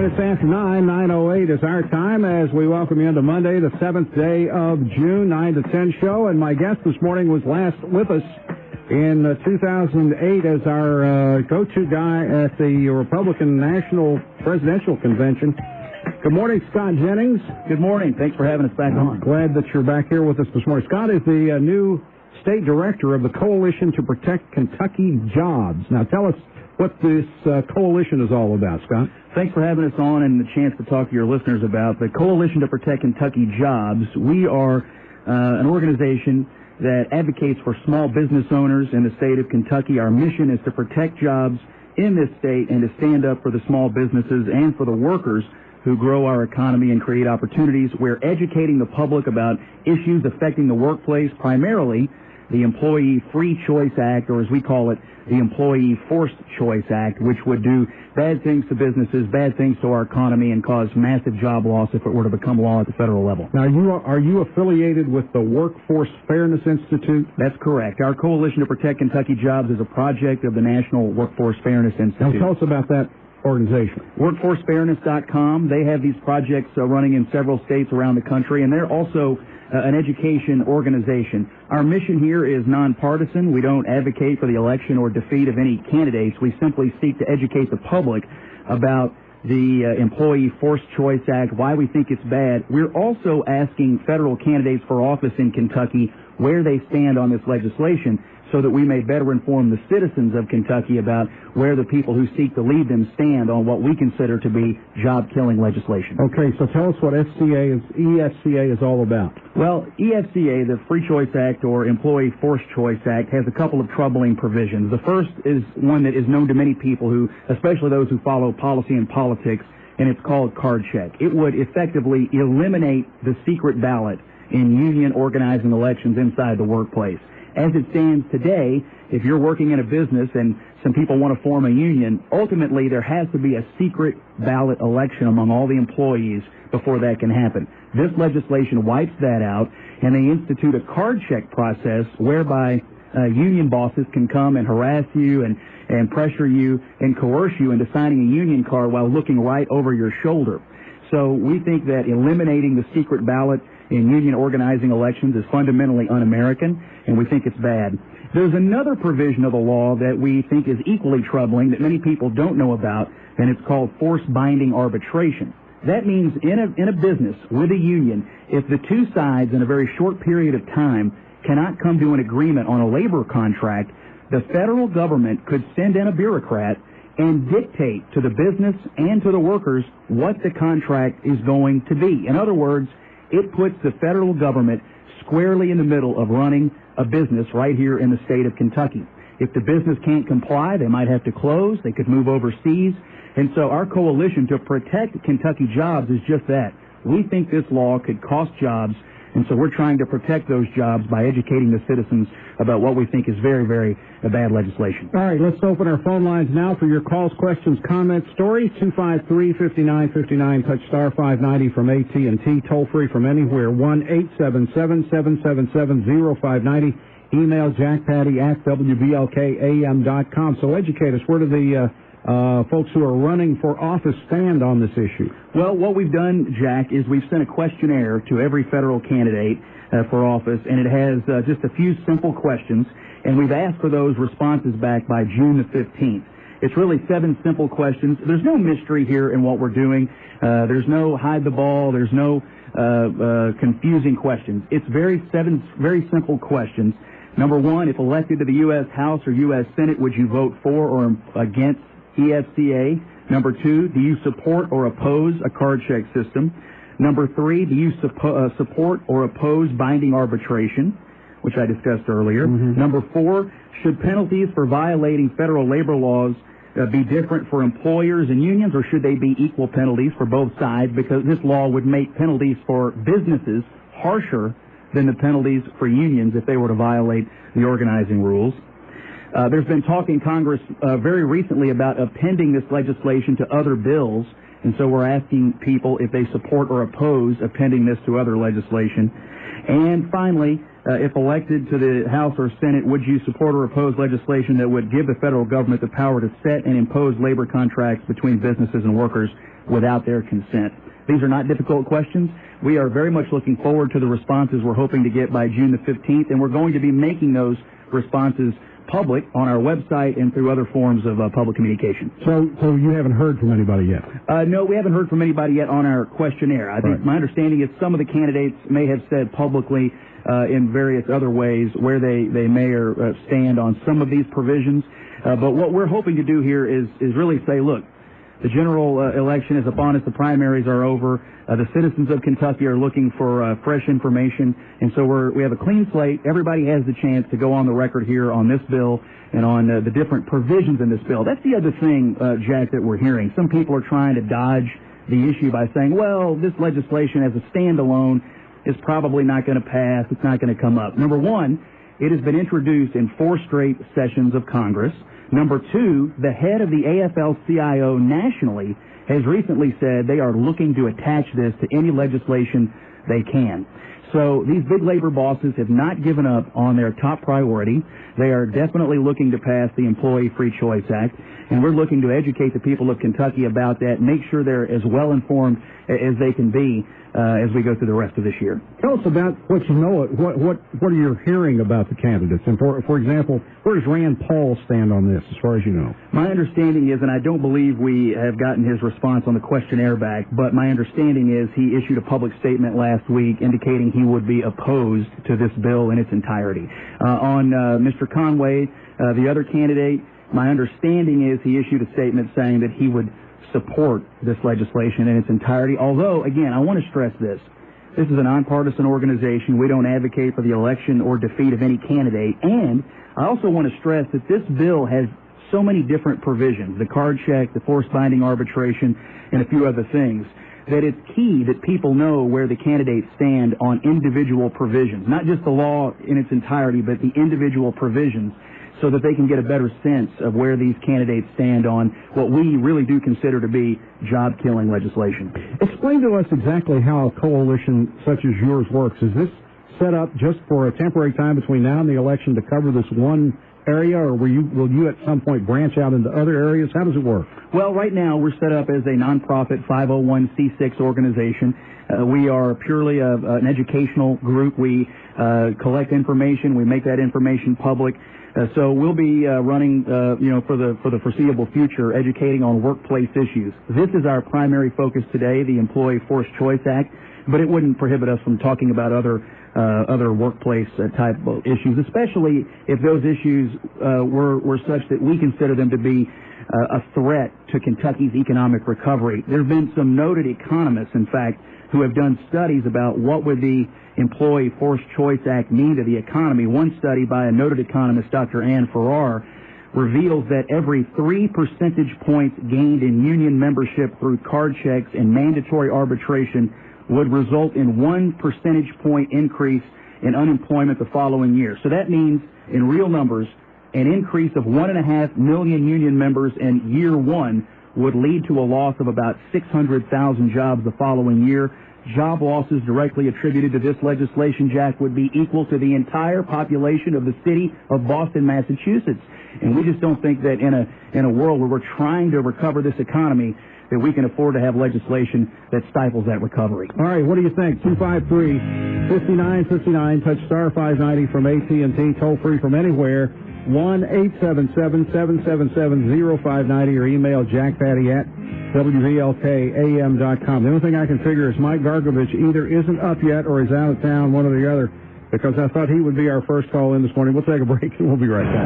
minutes after 9:08 is our time as we welcome you into Monday, the 7th day of June, 9 to 10 show. And my guest this morning was last with us in 2008 as our go-to guy at the Republican National Presidential Convention. Good morning, Scott Jennings. Good morning. Thanks for having us back on. Glad that you're back here with us this morning. Scott is the new state director of the Coalition to Protect Kentucky Jobs. Now, tell us what this coalition is all about, Scott. Thanks for having us on and the chance to talk to your listeners about the Coalition to Protect Kentucky Jobs. We are an organization that advocates for small business owners in the state of Kentucky. Our mission is to protect jobs in this state and to stand up for the small businesses and for the workers who grow our economy and create opportunities. We're educating the public about issues affecting the workplace, primarily the Employee Free Choice Act, or as we call it, the Employee Forced Choice Act, which would do bad things to businesses, bad things to our economy, and cause massive job loss if it were to become law at the federal level. Now, are you affiliated with the Workforce Fairness Institute? That's correct. Our Coalition to Protect Kentucky Jobs is a project of the National Workforce Fairness Institute. Now, tell us about that organization. WorkforceFairness.com. They have these projects running in several states around the country, and they're also an education organization. Our mission here is nonpartisan. We don't advocate for the election or defeat of any candidates. We simply seek to educate the public about the Employee Forced Choice Act, why we think it's bad. We're also asking federal candidates for office in Kentucky where they stand on this legislation so that we may better inform the citizens of Kentucky about where the people who seek to lead them stand on what we consider to be job-killing legislation. Okay, so tell us what EFCA is all about. Well, EFCA, the Free Choice Act, or Employee Forced Choice Act, has a couple of troubling provisions. The first is one that is known to many people, especially those who follow policy and politics, and it's called card check. It would effectively eliminate the secret ballot in union organizing elections inside the workplace. As it stands today, if you're working in a business and some people want to form a union, ultimately there has to be a secret ballot election among all the employees before that can happen. This legislation wipes that out, and they institute a card check process whereby union bosses can come and harass you and pressure you and coerce you into signing a union card while looking right over your shoulder. So we think that eliminating the secret ballot in union organizing elections is fundamentally un-American, and we think it's bad. There's another provision of the law that we think is equally troubling that many people don't know about, and it's called forced binding arbitration. That means in a business with a union, if the two sides in a very short period of time cannot come to an agreement on a labor contract, the federal government could send in a bureaucrat and dictate to the business and to the workers what the contract is going to be. In other words, it puts the federal government squarely in the middle of running a business right here in the state of Kentucky. If the business can't comply, they might have to close. They could move overseas. And so our coalition to protect Kentucky jobs is just that. We think this law could cost jobs, and so we're trying to protect those jobs by educating the citizens about what we think is very, very bad legislation. All right, let's open our phone lines now for your calls, questions, comments, stories. 253-5959, touch star 590 from AT&T, toll free from anywhere, 1-877-777-0590. Email jackpatty@WVLKAM.com. So educate us. Where do the folks who are running for office stand on this issue? Well, what we've done, Jack, is we've sent a questionnaire to every federal candidate for office, and it has just a few simple questions, and we've asked for those responses back by June the 15th. It's really 7 simple questions. There's no mystery here in what we're doing. There's no hide the ball. There's no confusing questions. It's 7 very simple questions. Number 1, if elected to the U.S. House or U.S. Senate, would you vote for or against EFCA? Number 2, do you support or oppose a card check system? Number 3, do you support or oppose binding arbitration, which I discussed earlier? Mm-hmm. Number 4, should penalties for violating federal labor laws be different for employers and unions, or should they be equal penalties for both sides? Because this law would make penalties for businesses harsher than the penalties for unions if they were to violate the organizing rules. There's been talk in Congress very recently about appending this legislation to other bills, and so we're asking people if they support or oppose appending this to other legislation. And finally, if elected to the House or Senate, would you support or oppose legislation that would give the federal government the power to set and impose labor contracts between businesses and workers without their consent? These are not difficult questions. We are very much looking forward to the responses we're hoping to get by June the 15th, and we're going to be making those responses public on our website and through other forms of public communication. So you haven't heard from anybody yet? No, we haven't heard from anybody yet on our questionnaire. I think my understanding is some of the candidates may have said publicly in various other ways where they may or stand on some of these provisions. But what we're hoping to do here is really say, look, the general election is upon us. The primaries are over. The citizens of Kentucky are looking for fresh information, and so we have a clean slate. Everybody has the chance to go on the record here on this bill and on the different provisions in this bill. That's the other thing, Jack, that we're hearing. Some people are trying to dodge the issue by saying, well, this legislation as a standalone is probably not going to pass. It's not going to come up. Number one, it has been introduced in 4 straight sessions of Congress. Number two, the head of the AFL-CIO nationally has recently said they are looking to attach this to any legislation they can. So these big labor bosses have not given up on their top priority. They are definitely looking to pass the Employee Free Choice Act, and we're looking to educate the people of Kentucky about that, make sure they're as well informed as they can be as we go through the rest of this year. Tell us about what you know. What are you hearing about the candidates? And for example, where does Rand Paul stand on this, as far as you know? My understanding is, and I don't believe we have gotten his response on the questionnaire back, but my understanding is he issued a public statement last week indicating he would be opposed to this bill in its entirety. On Mr. Conway, the other candidate, my understanding is he issued a statement saying that he would support this legislation in its entirety. Although, again, I want to stress this. This is a nonpartisan organization. We don't advocate for the election or defeat of any candidate. And I also want to stress that this bill has so many different provisions, the card check, the forced binding arbitration, and a few other things, that it's key that people know where the candidates stand on individual provisions, not just the law in its entirety, but the individual provisions, so that they can get a better sense of where these candidates stand on what we really do consider to be job-killing legislation. Explain to us exactly how a coalition such as yours works. Is this set up just for a temporary time between now and the election to cover this one area, or will you at some point branch out into other areas? How does it work? Well, right now we're set up as a nonprofit 501c6 organization. We are purely an educational group. We collect information. We make that information public. So we'll be running, for the foreseeable future, educating on workplace issues. This is our primary focus today, the Employee Forced Choice Act, but it wouldn't prohibit us from talking about other workplace type of issues, especially if those issues were such that we consider them to be a threat to Kentucky's economic recovery. There have been some noted economists, in fact, who have done studies about what would the Employee Forced Choice Act mean to the economy. One study by a noted economist, Dr. Ann Farrar, reveals that every 3 percentage points gained in union membership through card checks and mandatory arbitration would result in 1 percentage point increase in unemployment the following year. So that means, in real numbers, an increase of 1.5 million union members in year one would lead to a loss of about 600,000 jobs the following year. Job losses directly attributed to this legislation, Jack, would be equal to the entire population of the city of Boston, Massachusetts. And we just don't think that in a world where we're trying to recover this economy, that we can afford to have legislation that stifles that recovery. All right, what do you think? 253-5959, touch star 590 from AT&T, toll free from anywhere, 1-877-777-0590, or email jackpatty@WVLKAM.com. The only thing I can figure is Mike Gargovich either isn't up yet or is out of town, one or the other, because I thought he would be our first call in this morning. We'll take a break and we'll be right back.